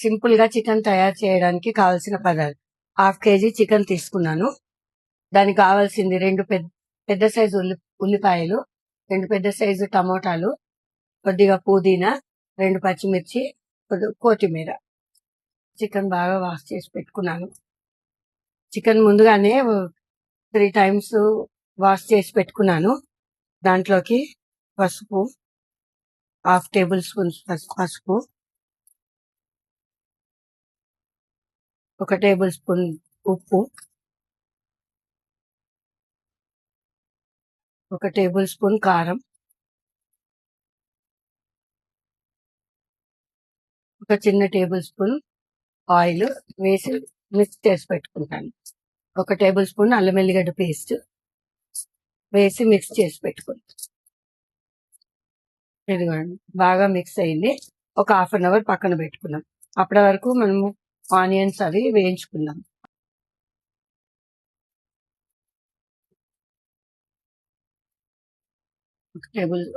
Simple గా chicken తయారు చేయడానికి కావాల్సిన పదార్థాలు: 1/2 కేజీ చికెన్ తీసుకున్నాను. దానికి కావాల్సింది 2 పెద్ద సైజు ఉల్లిపాయలు, 2 పెద్ద సైజు టమోటాలు, కొద్దిగా పుదీనా, 2 పచ్చిమిర్చి, కొత్తిమీర. చికెన్ బాగా వాష్ చేసి పెట్టుకున్నాను. చికెన్ ముందుగానే 3 టైమ్స్ వాష్ చేసి పెట్టుకున్నాను. దాంట్లోకి పసుపు, 1/2 టేబుల్ స్పూన్స్ పసుపు, 1 టేబుల్ స్పూన్ ఉప్పు, 1 టేబుల్ స్పూన్ కారం, 1 చిన్న టేబుల్ స్పూన్ ఆయిల్ వేసి మిక్స్ చేసి పెట్టుకుంటాను. 1 టేబుల్ స్పూన్ అల్లం వెల్లిగడ్డ పేస్ట్ వేసి మిక్స్ చేసి పెట్టుకుంటాను. ఇదిగోండి, బాగా మిక్స్ అయింది. ఒక 1/2 అవర్ పక్కన పెట్టుకున్నాం. అప్పటి వరకు మనము ఆనియన్స్ అవి వేయించుకుందాం.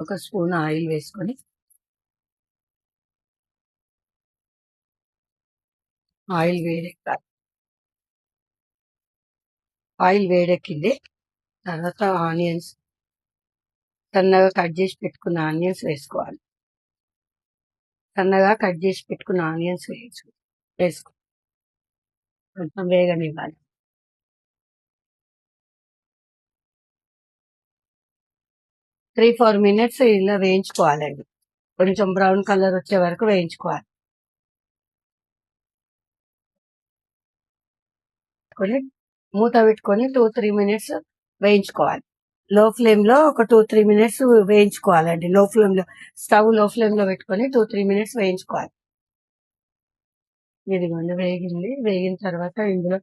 ఒక స్పూన్ ఆయిల్ వేసుకొని ఆయిల్ వేడెక్కింది. తర్వాత ఆనియన్స్, సన్నగా కట్ చేసి పెట్టుకున్న ఆనియన్స్ వేసుకోవాలి. వేసుకో కొంచెం వేగనివ్వాలి. 3-4 మినిట్స్ ఇలా వేయించుకోవాలండి. కొంచెం బ్రౌన్ కలర్ వచ్చే వరకు వేయించుకోవాలి. మూత పెట్టుకొని 2-3 మినిట్స్ వేయించుకోవాలి. లో ఫ్లేమ్ లో ఒక 2-3 మినిట్స్ వేయించుకోవాలండి. స్టవ్ లో ఫ్లేమ్ లో పెట్టుకొని 2-3 మినిట్స్ వేయించుకోవాలి. ఇదిగోండి, వేగింది. వేగిన తర్వాత ఇందులో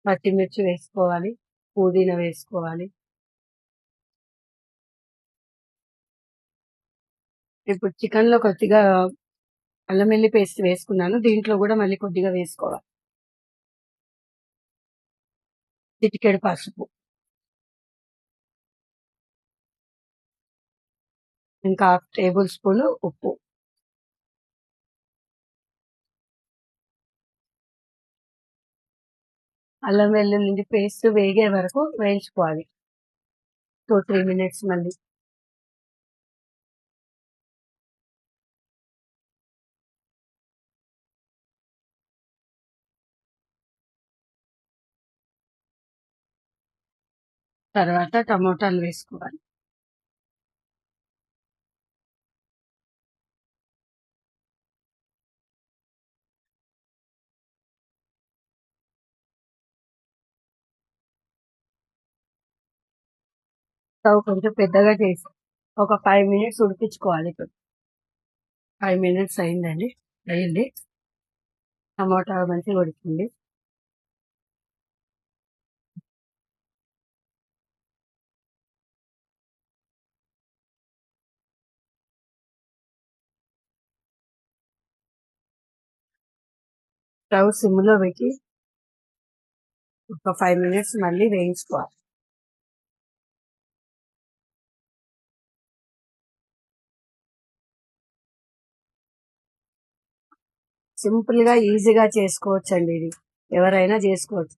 పచ్చిమిర్చి వేసుకోవాలి, పుదీనా వేసుకోవాలి. ఇప్పుడు చికెన్ లో కొద్దిగా అల్లం వెల్లి పేస్ట్ వేసుకున్నాను. దీంట్లో కూడా మళ్ళీ కొద్దిగా వేసుకోవాలి. చిటికెడు పసుపు, ఇంకా 1/2 టేబుల్ స్పూన్ ఉప్పు. అల్లం వెల్లుల్లి పేస్ట్ వేగే వరకు వేయించుకోవాలి. 2-3 మినిట్స్ మళ్ళీ. తర్వాత టమోటాలు వేసుకోవాలి. స్టవ్ కొంచెం పెద్దగా చేసి ఒక 5 మినిట్స్ ఉడికించుకోవాలి. ఇప్పుడు 5 మినిట్స్ అయింది. టమోటా మంచిగా ఉడికింది. స్టవ్ సిమ్ లో పెట్టి ఒక 5 మినిట్స్ మళ్ళీ వేయించుకోవాలి. సింపుల్ గా ఈజీగా చేసుకోవచ్చు అండి. ఇది ఎవరైనా చేసుకోవచ్చు.